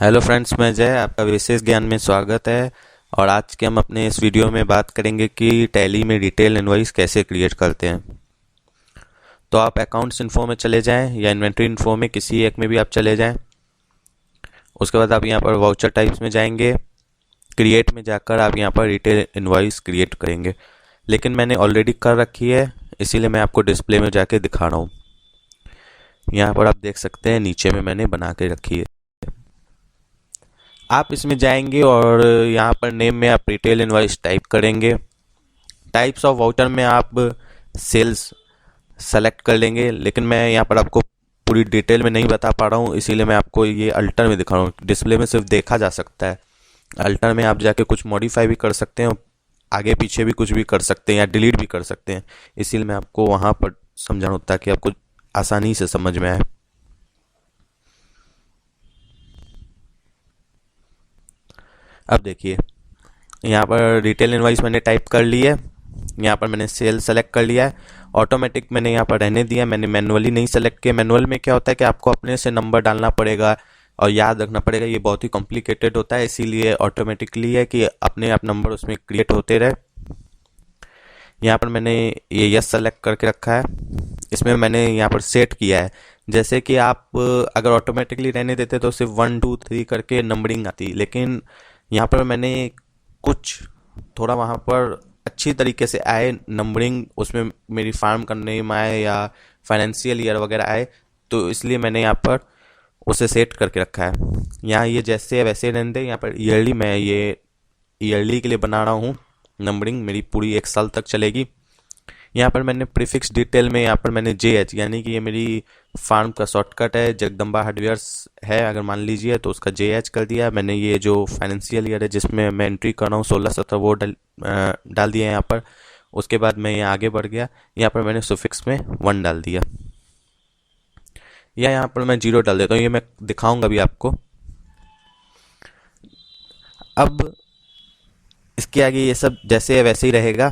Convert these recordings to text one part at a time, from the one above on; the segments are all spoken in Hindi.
हेलो फ्रेंड्स, मैं जय, आपका विशेष ज्ञान में स्वागत है। और आज के हम अपने इस वीडियो में बात करेंगे कि टैली में डिटेल इनवॉइस कैसे क्रिएट करते हैं। तो आप अकाउंट्स इन्फो में चले जाएं या इन्वेंट्री इन्फो में, किसी एक में भी आप चले जाएं। उसके बाद आप यहाँ पर वाउचर टाइप्स में जाएंगे। क्रिएट में जाकर आप यहाँ पर डिटेल इनवॉइस क्रिएट करेंगे, लेकिन मैंने ऑलरेडी कर रखी है, इसीलिए मैं आपको डिस्प्ले में जाके दिखा रहा हूँ। यहाँ पर आप देख सकते हैं नीचे में मैंने बना के रखी है। आप इसमें जाएंगे और यहाँ पर नेम में आप रिटेल इनवॉइस टाइप करेंगे। टाइप्स ऑफ वाउचर में आप सेल्स सेलेक्ट कर लेंगे, लेकिन मैं यहाँ पर आपको पूरी डिटेल में नहीं बता पा रहा हूँ, इसीलिए मैं आपको ये अल्टर में दिखा रहा हूँ। डिस्प्ले में सिर्फ देखा जा सकता है, अल्टर में आप जाके कुछ मॉडिफाई भी कर सकते हैं, आगे पीछे भी कुछ भी कर सकते हैं या डिलीट भी कर सकते हैं। इसीलिए मैं आपको वहाँ पर समझा रहा हूँ ताकि आपको आसानी से समझ में आए। अब देखिए, यहाँ पर रिटेल इनवॉइस मैंने टाइप कर ली है, यहाँ पर मैंने सेल सेलेक्ट कर लिया है। ऑटोमेटिक मैंने यहाँ पर रहने दिया, मैंने मैनुअली नहीं सेलेक्ट किया। मैनुअल में क्या होता है कि आपको अपने से नंबर डालना पड़ेगा और याद रखना पड़ेगा, ये बहुत ही कॉम्प्लिकेटेड होता है। इसीलिए ऑटोमेटिकली है कि अपने आप नंबर उसमें क्रिएट होते रहे। यहाँ पर मैंने ये यस सेलेक्ट करके रखा है। इसमें मैंने यहाँ पर सेट किया है, जैसे कि आप अगर ऑटोमेटिकली रहने देते तो सिर्फ 1 2 3 करके नंबरिंग आती, लेकिन यहाँ पर मैंने कुछ थोड़ा वहाँ पर अच्छी तरीके से आए नंबरिंग, उसमें मेरी फार्म का नेम आए या फाइनेंशियल ईयर वगैरह आए, तो इसलिए मैंने यहाँ पर उसे सेट करके रखा है। यहाँ ये जैसे है वैसे रहने दे। यहाँ पर ईयरली, मैं ये ईयरली के लिए बना रहा हूँ। नंबरिंग मेरी पूरी 1 साल तक चलेगी। यहाँ पर मैंने प्रीफिक्स डिटेल में यहाँ पर मैंने JH, यानी कि ये मेरी फार्म का शॉर्टकट है, जगदम्बा हार्डवेयर्स है अगर मान लीजिए, तो उसका JH कर दिया मैंने। ये जो फाइनेंशियल ईयर है जिसमें मैं एंट्री कर रहा हूँ 16 17, वो डाल दिया यहाँ पर। उसके बाद मैं यहाँ आगे बढ़ गया, यहाँ पर मैंने सुफिक्स में 1 डाल दिया, या यहाँ पर मैं 0 डाल देता हूँ। ये मैं दिखाऊंगा भी आपको। अब इसके आगे ये सब जैसे है वैसे ही रहेगा।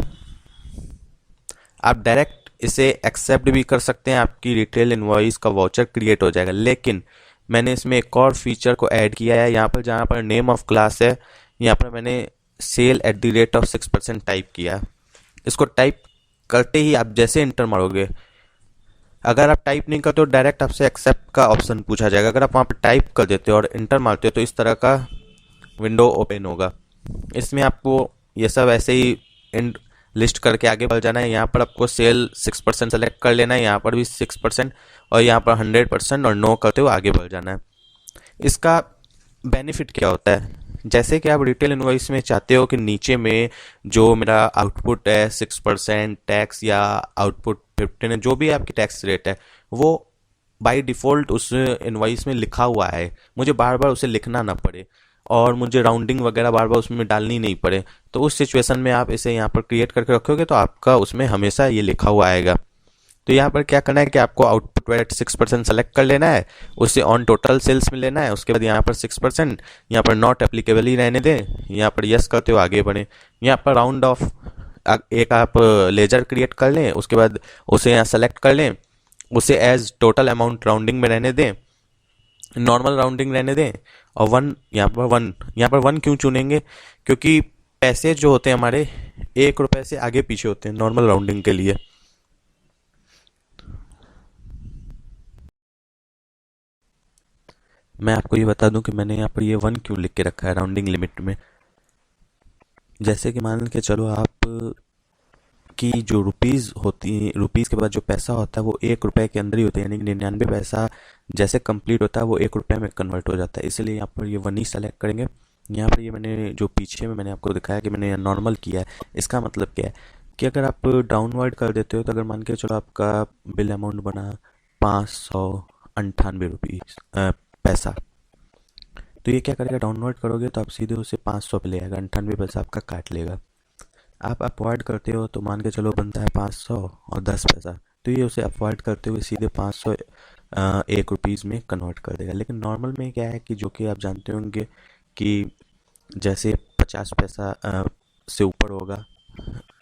आप डायरेक्ट इसे एक्सेप्ट भी कर सकते हैं, आपकी रिटेल इनवॉइस का वाउचर क्रिएट हो जाएगा। लेकिन मैंने इसमें एक और फीचर को ऐड किया है। यहाँ पर जहाँ पर नेम ऑफ क्लास है, यहाँ पर मैंने sale@6% टाइप किया है। इसको टाइप करते ही आप जैसे इंटर मारोगे, अगर आप टाइप नहीं करते हो डायरेक्ट आपसे एक्सेप्ट का ऑप्शन पूछा जाएगा। अगर आप वहाँ पर टाइप कर देते हो और इंटर मारते हो तो इस तरह का विंडो ओपन होगा। इसमें आपको ये सब ऐसे ही लिस्ट करके आगे बढ़ जाना है। यहाँ पर आपको सेल 6% सेलेक्ट कर लेना है, यहाँ पर भी 6%, और यहाँ पर 100% और नो करते हुए आगे बढ़ जाना है। इसका बेनिफिट क्या होता है, जैसे कि आप रिटेल इनवॉइस में चाहते हो कि नीचे में जो मेरा आउटपुट है 6% टैक्स या आउटपुट 15 है, जो भी आपकी टैक्स रेट है, वो बाय डिफ़ॉल्ट उस इनवॉइस में लिखा हुआ है, मुझे बार बार उसे लिखना ना पड़े और मुझे राउंडिंग वगैरह बार बार उसमें डालनी नहीं पड़े। तो उस सिचुएशन में आप इसे यहाँ पर क्रिएट करके रखोगे तो आपका उसमें हमेशा ये लिखा हुआ आएगा। तो यहाँ पर क्या करना है कि आपको आउटपुट वैल्यू 6% सेलेक्ट कर लेना है, उसे ऑन टोटल सेल्स में लेना है। उसके बाद यहाँ पर 6%, यहाँ पर नॉट एप्लीकेबल ही रहने दें, यहाँ पर यस करते हुए आगे बढ़ें। यहाँ पर राउंड ऑफ एक आप लेजर क्रिएट कर लें, उसके बाद उसे यहाँ सेलेक्ट कर लें, उसे एज टोटल अमाउंट राउंडिंग में रहने दें, नॉर्मल राउंडिंग रहने दें। और 1, यहाँ पर 1 क्यों चुनेंगे, क्योंकि पैसे जो होते हैं हमारे 1 रुपए से आगे पीछे होते हैं नॉर्मल राउंडिंग के लिए। मैं आपको ये बता दूं कि मैंने यहाँ पर ये 1 क्यों लिख के रखा है राउंडिंग लिमिट में। जैसे कि मान के चलो आप की जो रुपीज़ होती है, रुपीज़ के बाद जो पैसा होता है वो 1 रुपए के अंदर ही होता है, यानी कि 99 पैसा जैसे कंप्लीट होता है वो 1 रुपए में कन्वर्ट हो जाता है। इसलिए यहाँ पर ये 1 ही सेलेक्ट करेंगे। यहाँ पर ये मैंने जो पीछे में मैंने आपको दिखाया कि मैंने नॉर्मल किया है, इसका मतलब क्या है कि अगर आप डाउनवर्ड कर देते हो, तो अगर मान के चलो आपका बिल अमाउंट बना 598 रुपीज़ पैसा, तो ये क्या करेगा, डाउनवर्ड करोगे तो आप सीधे उसे 500 पे ले आएगा, 98 पैसा आपका काट लेगा। आप अपवर्ड करते हो तो मान के चलो बनता है 500 और 10 पैसा, तो ये उसे अपवर्ड करते हुए सीधे 500 1 रुपीज़ में कन्वर्ट कर देगा। लेकिन नॉर्मल में क्या है कि जो कि आप जानते होंगे कि जैसे 50 पैसा से ऊपर होगा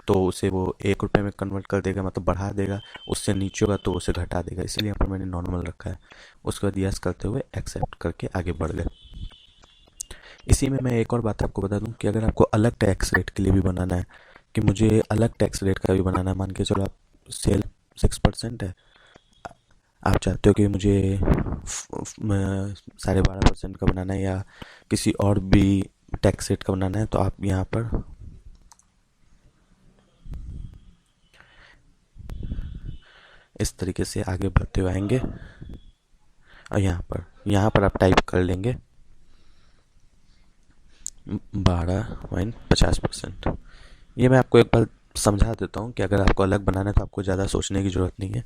तो उसे वो 1 रुपए में कन्वर्ट कर देगा, मतलब बढ़ा देगा। उससे नीचे होगा तो उसे घटा देगा। इसलिए यहाँ पर मैंने नॉर्मल रखा है। उसके बाद यस करते हुए एक्सेप्ट करके आगे बढ़ गए। इसी में मैं एक और बात आपको बता दूं कि अगर आपको अलग टैक्स रेट के लिए भी बनाना है, कि मुझे अलग टैक्स रेट का भी बनाना है, मान के चलो आप सेल 6% है, आप चाहते हो कि मुझे 12.5% का बनाना है या किसी और भी टैक्स रेट का बनाना है, तो आप यहाँ पर इस तरीके से आगे बढ़ते हुए आएंगे और यहाँ पर आप टाइप कर लेंगे 12.50%। ये मैं आपको एक बार समझा देता हूँ कि अगर आपको अलग बनाना है तो आपको ज़्यादा सोचने की ज़रूरत नहीं है।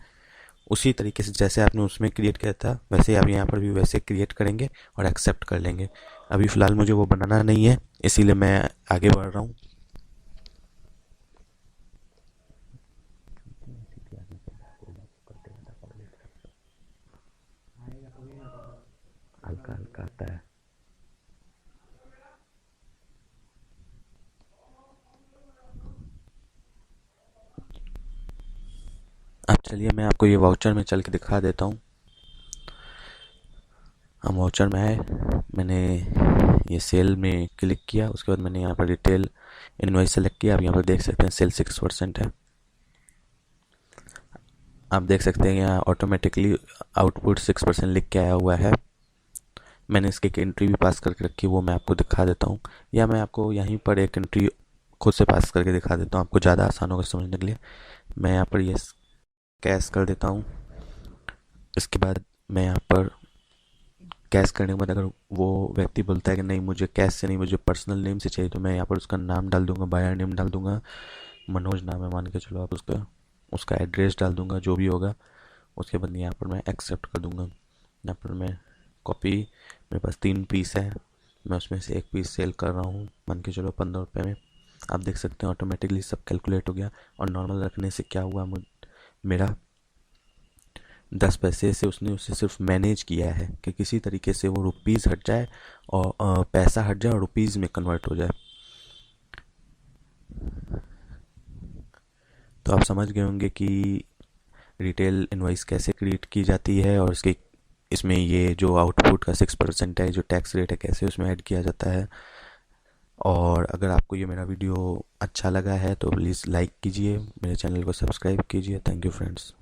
उसी तरीके से जैसे आपने उसमें क्रिएट किया था वैसे आप यहाँ पर भी वैसे क्रिएट करेंगे और एक्सेप्ट कर लेंगे। अभी फ़िलहाल मुझे वो बनाना नहीं है, इसीलिए मैं आगे बढ़ रहा हूँ। हल्का हल्का आता है। अब चलिए मैं आपको ये वाउचर में चल के दिखा देता हूँ। हम वाउचर में आए, मैंने ये सेल में क्लिक किया, उसके बाद मैंने यहाँ पर डिटेल इनवॉइस सेलेक्ट किया। आप यहाँ पर देख सकते हैं सेल 6% है। आप देख सकते हैं यहाँ ऑटोमेटिकली आउटपुट 6% लिख के आया हुआ है। मैंने इसकी एक एंट्री भी पास करके रखी है, वो मैं आपको दिखा देता हूँ, या मैं आपको यहीं पर एक एंट्री खुद से पास करके दिखा देता हूँ, आपको ज़्यादा आसान होगा समझने के लिए। मैं यहाँ पर ये कैश कर देता हूँ। इसके बाद मैं यहाँ पर कैश करने के बाद अगर वो व्यक्ति बोलता है कि नहीं मुझे कैश से नहीं, मुझे पर्सनल नेम से चाहिए, तो मैं यहाँ पर उसका नाम डाल दूंगा, बायर नेम डाल दूंगा, मनोज नाम है मान के चलो आप, उसका उसका एड्रेस डाल दूंगा जो भी होगा। उसके बाद यहाँ पर मैं एक्सेप्ट कर दूंगा। यहाँ पर मैं कॉपी, मेरे पास 3 पीस है, मैं उसमें से एक पीस सेल कर रहा हूँ मान के चलो 15 रुपये में। आप देख सकते हैं ऑटोमेटिकली सब कैलकुलेट हो गया। और नॉर्मल रखने से क्या हुआ, मेरा 10 पैसे से उसने उससे सिर्फ मैनेज किया है कि किसी तरीके से वो रुपीज़ हट जाए और पैसा हट जाए और रुपीज़ में कन्वर्ट हो जाए। तो आप समझ गए होंगे कि रिटेल इनवॉइस कैसे क्रिएट की जाती है और इसके इसमें ये जो आउटपुट का 6% है, जो टैक्स रेट है, कैसे उसमें ऐड किया जाता है। और अगर आपको ये मेरा वीडियो अच्छा लगा है तो प्लीज़ लाइक कीजिए, मेरे चैनल को सब्सक्राइब कीजिए। Thank you friends.